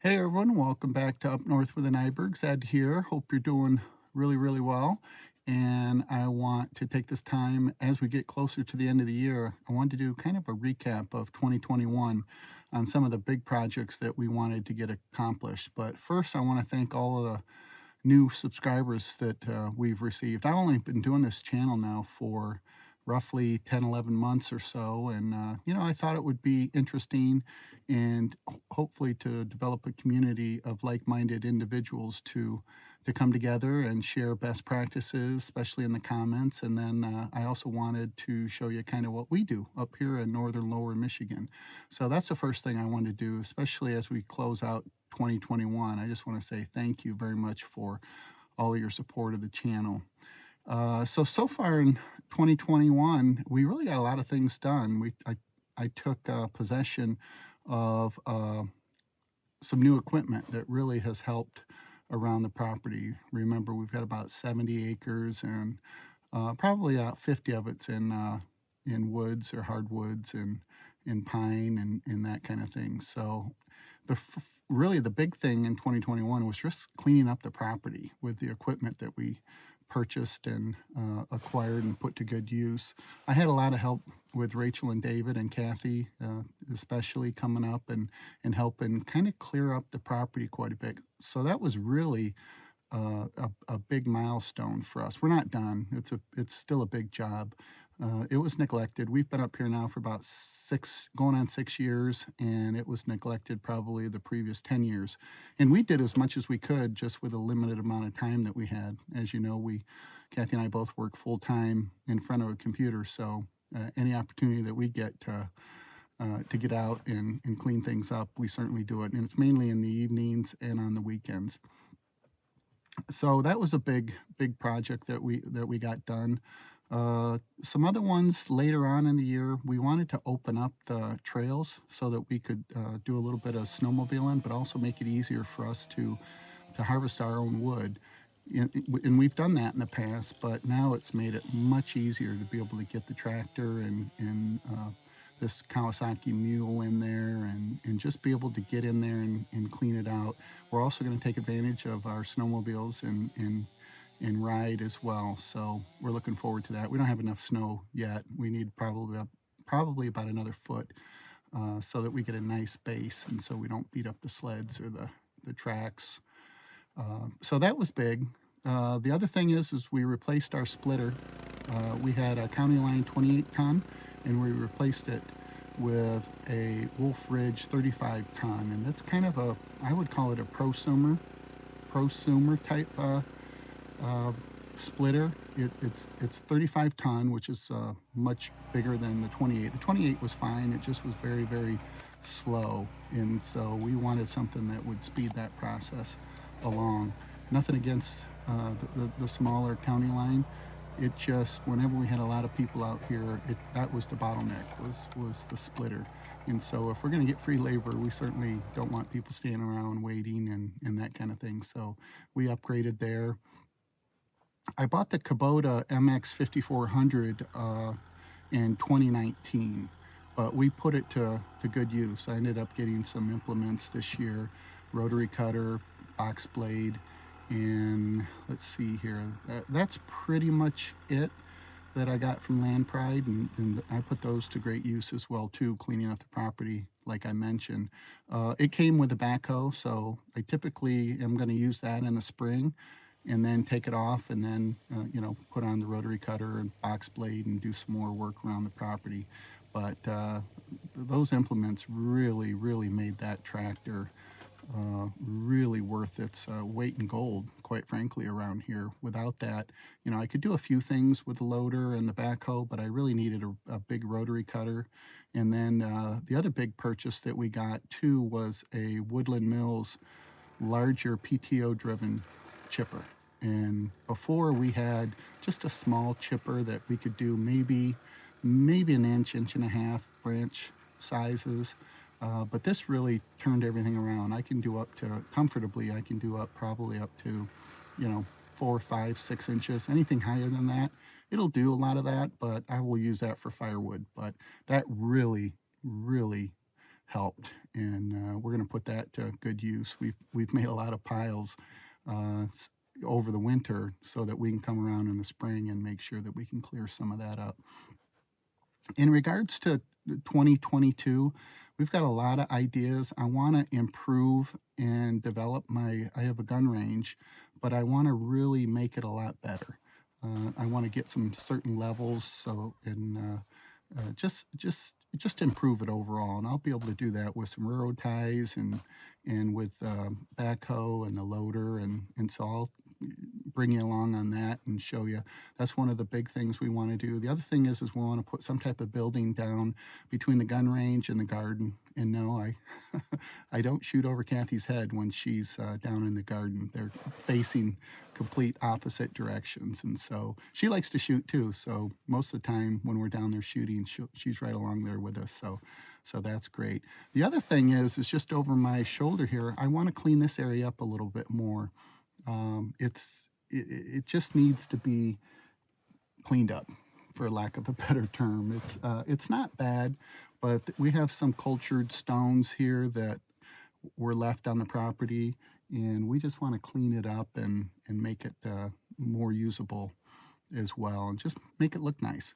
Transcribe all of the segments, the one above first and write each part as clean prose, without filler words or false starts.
Hey everyone, welcome back to Up North with the Nybergs. Ed here. Hope you're doing really well. And I want to take this time as we get closer to the end of the year. I wanted to do kind of a recap of 2021 on some of the big projects that we wanted to get accomplished. But first, I want to thank all of the new subscribers that we've received. I've only been doing this channel now for roughly 10, 11 months or so. And, I thought it would be interesting and hopefully to develop a community of like-minded individuals to come together and share best practices, especially in the comments. And then I also wanted to show you kind of what we do up here in northern lower Michigan. So that's the first thing I want to do, especially as we close out 2021. I just want to say thank you very much for all of your support of the channel. So far in 2021, we really got a lot of things done. I took possession of some new equipment that really has helped around the property. Remember, we've got about 70 acres, and probably 50 of it's in woods or hardwoods and in pine and that kind of thing. So really the big thing in 2021 was just cleaning up the property with the equipment that we purchased and acquired and put to good use. I had a lot of help with Rachel and David and Cathy, especially coming up and helping kind of clear up the property quite a bit. So that was really a big milestone for us. We're not done. It's still a big job. It was neglected. We've been up here now for about going on 6 years, and it was neglected probably the previous 10 years. And we did as much as we could just with a limited amount of time that we had. As you know, Cathy and I both work full time in front of a computer, so any opportunity that we get to get out and clean things up, we certainly do it. And it's mainly in the evenings and on the weekends. So that was a big project that we got done. Some other ones later on in the year, we wanted to open up the trails so that we could do a little bit of snowmobiling, but also make it easier for us to harvest our own wood. And we've done that in the past, but now it's made it much easier to be able to get the tractor and this Kawasaki mule in there and just be able to get in there and clean it out. We're also going to take advantage of our snowmobiles and ride as well. So we're looking forward to that. We don't have enough snow yet. We need probably about another foot so that we get a nice base and so we don't beat up the sleds or the tracks. So that was big. The other thing is we replaced our splitter. We had a County Line 28 ton and we replaced it with a Wolf Ridge 35 ton, and that's kind of I would call it a prosumer type splitter. It's 35 ton, which is much bigger than the 28. The 28 was fine, it just was very slow, and so we wanted something that would speed that process along. Nothing against the smaller County Line. It just, whenever we had a lot of people out here, that was the bottleneck, was the splitter. And so if we're going to get free labor, we certainly don't want people standing around waiting and that kind of thing. So we upgraded there. I bought the Kubota MX 5400 in 2019, but we put it to good use. I ended up getting some implements this year, rotary cutter, box blade, and let's see here, that's pretty much it that I got from Land Pride, and I put those to great use as well too, cleaning up the property like I mentioned. It came with a backhoe, so I typically am going to use that in the spring and then take it off and then put on the rotary cutter and box blade and do some more work around the property. But those implements really made that tractor really worth its weight in gold, quite frankly, around here. Without that, I could do a few things with the loader and the backhoe, but I really needed a big rotary cutter. And then the other big purchase that we got too was a Woodland Mills larger PTO driven chipper. And before we had just a small chipper that we could do maybe an inch and a half branch sizes. But this really turned everything around. I can do up to, comfortably, I can do up probably up to, 4, 5, 6 inches. Anything higher than that, it'll do a lot of that, but I will use that for firewood. But that really helped, and we're going to put that to good use. We've made a lot of piles uh, over the winter so that we can come around in the spring and make sure that we can clear some of that up. In regards to 2022, we've got a lot of ideas. I want to improve and develop I have a gun range, but I want to really make it a lot better. I want to get some certain levels, just improve it overall, and I'll be able to do that with some railroad ties and with backhoe and the loader, and so I'll bring you along on that and show you. That's one of the big things we want to do. The other thing is we want to put some type of building down between the gun range and the garden. And no, I don't shoot over Cathy's head when she's down in the garden. They're facing complete opposite directions, and so she likes to shoot too. So most of the time when we're down there shooting, she's right along there with us. So that's great. The other thing is just over my shoulder here, I want to clean this area up a little bit more. It just needs to be cleaned up, for lack of a better term. It's not bad, but we have some cultured stones here that were left on the property, and we just want to clean it up and make it more usable as well, and just make it look nice.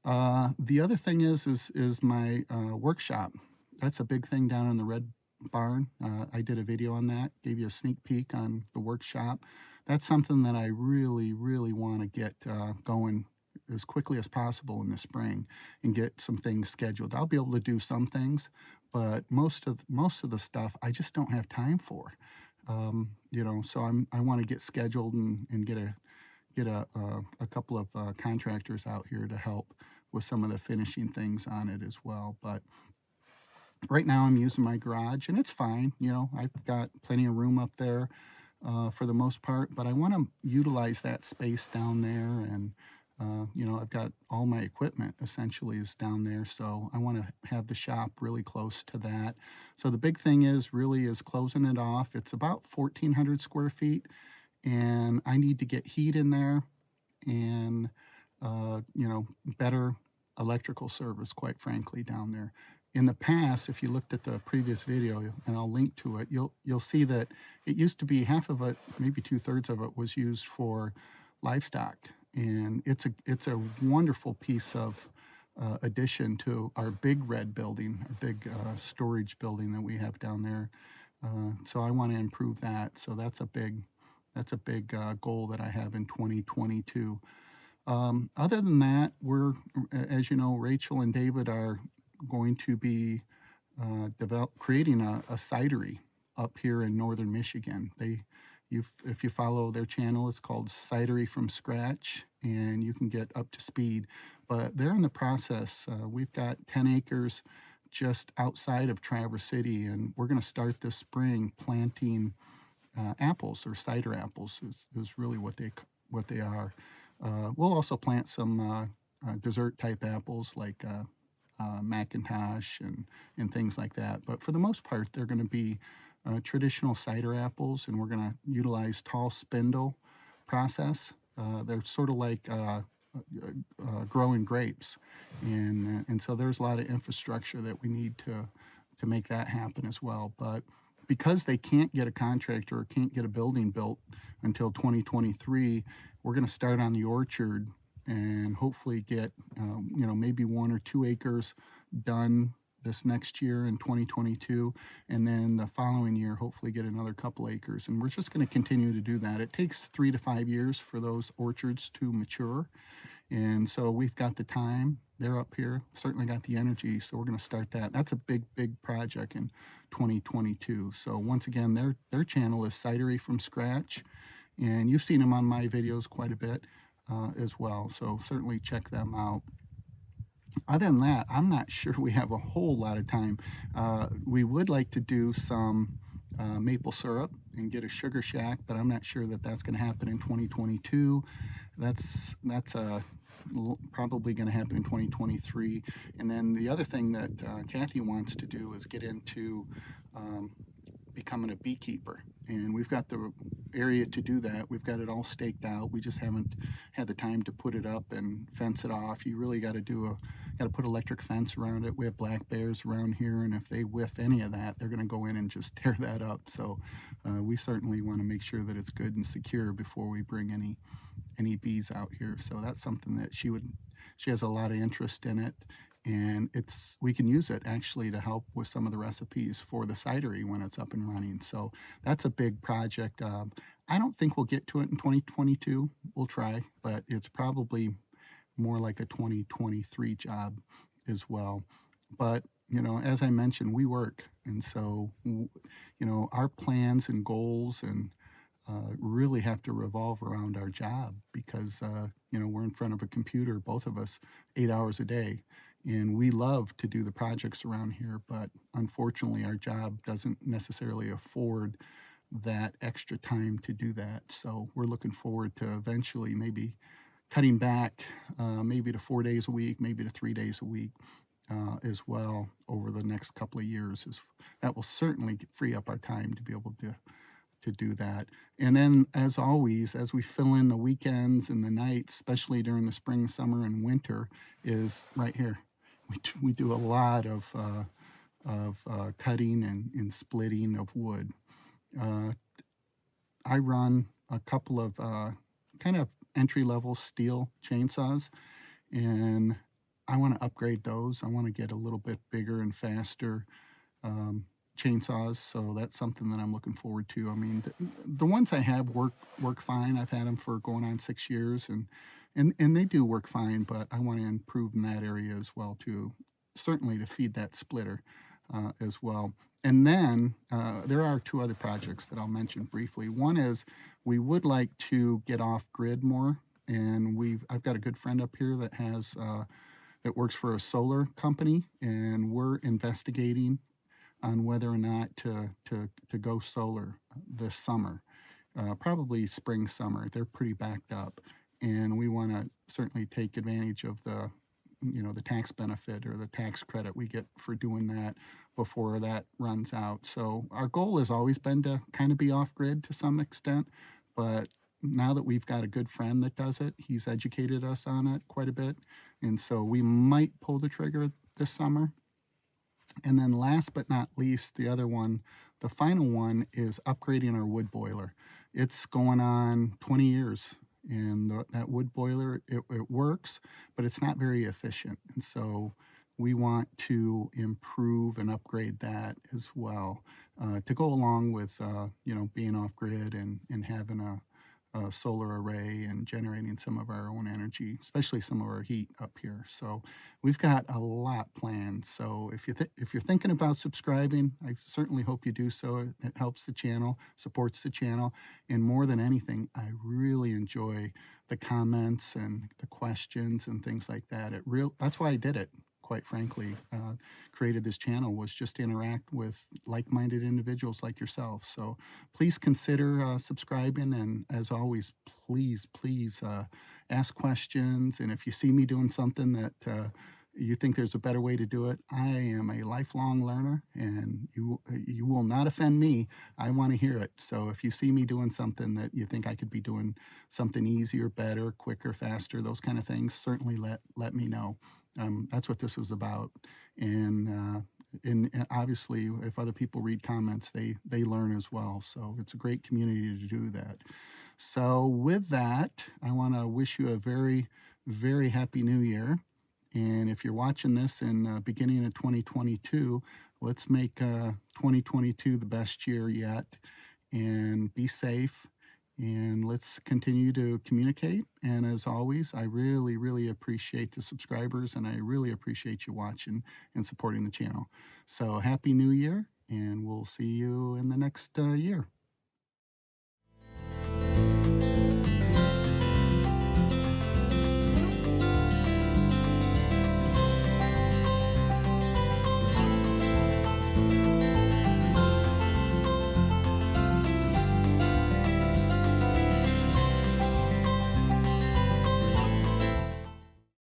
The other thing is my workshop. That's a big thing down in the red barn. I did a video on that, gave you a sneak peek on the workshop. That's something that I really want to get going as quickly as possible in the spring and get some things scheduled. I'll be able to do some things, but most of the stuff I just don't have time for. So I want to get scheduled and get a couple of contractors out here to help with some of the finishing things on it as well. But right now I'm using my garage, and it's fine. I've got plenty of room up there for the most part, but I want to utilize that space down there, and I've got all my equipment essentially is down there, so I want to have the shop really close to that. So the big thing is closing it off. It's about 1,400 square feet, and I need to get heat in there and better electrical service, quite frankly, down there. In the past, if you looked at the previous video, and I'll link to it, you'll see that it used to be half of it, maybe 2/3 of it, was used for livestock, and it's a wonderful piece of addition to our big red building, our big storage building that we have down there. So I want to improve that. So that's a big goal that I have in 2022. Other than that, as you know, Rachel and David are going to be creating a cidery up here in northern Michigan. If you follow their channel, it's called Cidery from Scratch, and you can get up to speed. But they're in the process. We've got 10 acres just outside of Traverse City, and we're going to start this spring planting apples, or cider apples is really what they are. We'll also plant some dessert type apples like Macintosh and things like that. But for the most part, they're going to be traditional cider apples, and we're going to utilize tall spindle process. They're sort of like growing grapes, and so there's a lot of infrastructure that we need to make that happen as well. But because they can't get a contractor or can't get a building built until 2023, we're going to start on the orchard and hopefully get maybe 1 or 2 acres done this next year in 2022, and then the following year hopefully get another couple acres. And we're just going to continue to do that. It takes 3 to 5 years for those orchards to mature, and so we've got the time. They're up here, certainly got the energy, so we're going to start that. That's a big project in 2022. So once again, their channel is Cidery from Scratch, and you've seen them on my videos quite a bit as well, so certainly check them out. Other than that, I'm not sure we have a whole lot of time. We would like to do some maple syrup and get a sugar shack, but I'm not sure that that's going to happen in 2022. That's probably going to happen in 2023. And then the other thing that Cathy wants to do is get into becoming a beekeeper. And we've got the area to do that. We've got it all staked out. We just haven't had the time to put it up and fence it off. You really got to put electric fence around it. We have black bears around here, and if they whiff any of that, they're going to go in and just tear that up. So we certainly want to make sure that it's good and secure before we bring any bees out here. So that's something that she has a lot of interest in it, and we can use it actually to help with some of the recipes for the cidery when it's up and running. So that's a big project. I don't think we'll get to it in 2022. We'll try, but it's probably more like a 2023 job as well. But as I mentioned, we work, and so our plans and goals and really have to revolve around our job because we're in front of a computer, both of us, 8 hours a day, and we love to do the projects around here, but unfortunately our job doesn't necessarily afford that extra time to do that. So we're looking forward to eventually maybe cutting back, maybe to 4 days a week, maybe to 3 days a week as well over the next couple of years. That will certainly free up our time to be able to do that. And then, as always, as we fill in the weekends and the nights, especially during the spring, summer, and winter, is right here. We do a lot of cutting and splitting of wood. I run a couple of kind of entry-level steel chainsaws, and I want to upgrade those. I want to get a little bit bigger and faster chainsaws, so that's something that I'm looking forward to. I mean, the ones I have work fine. I've had them for going on 6 years, and they do work fine, but I want to improve in that area as well too, certainly to feed that splitter as well. And then there are two other projects that I'll mention briefly. One is we would like to get off grid more, and I've got a good friend up here that works for a solar company, and we're investigating on whether or not to go solar this summer, probably spring, summer. They're pretty backed up, and we want to certainly take advantage of the tax benefit or the tax credit we get for doing that before that runs out. So our goal has always been to kind of be off grid to some extent, but now that we've got a good friend that does it, he's educated us on it quite a bit, and so we might pull the trigger this summer. And then last but not least, the final one is upgrading our wood boiler. It's going on 20 years, and that wood boiler, it works, but it's not very efficient. And so we want to improve and upgrade that as well to go along with, being off grid and having a solar array and generating some of our own energy, especially some of our heat up here. So we've got a lot planned. So if you're thinking about subscribing, I certainly hope you do so. It helps the channel, supports the channel, and more than anything, I really enjoy the comments and the questions and things like that. That's why I did it. Quite frankly, created this channel was just to interact with like-minded individuals like yourself. So please consider subscribing, and as always, please ask questions. And if you see me doing something that you think there's a better way to do it, I am a lifelong learner, and you will not offend me. I want to hear it. So if you see me doing something that you think I could be doing something easier, better, quicker, faster, those kind of things, certainly let me know. That's what this is about, and obviously, if other people read comments, they learn as well. So it's a great community to do that. So with that, I want to wish you a very, very happy New Year. And if you're watching this in beginning of 2022, let's make 2022 the best year yet, and be safe. And let's continue to communicate. And as always, I really, really appreciate the subscribers, and I really appreciate you watching and supporting the channel. So happy New Year, and we'll see you in the next year.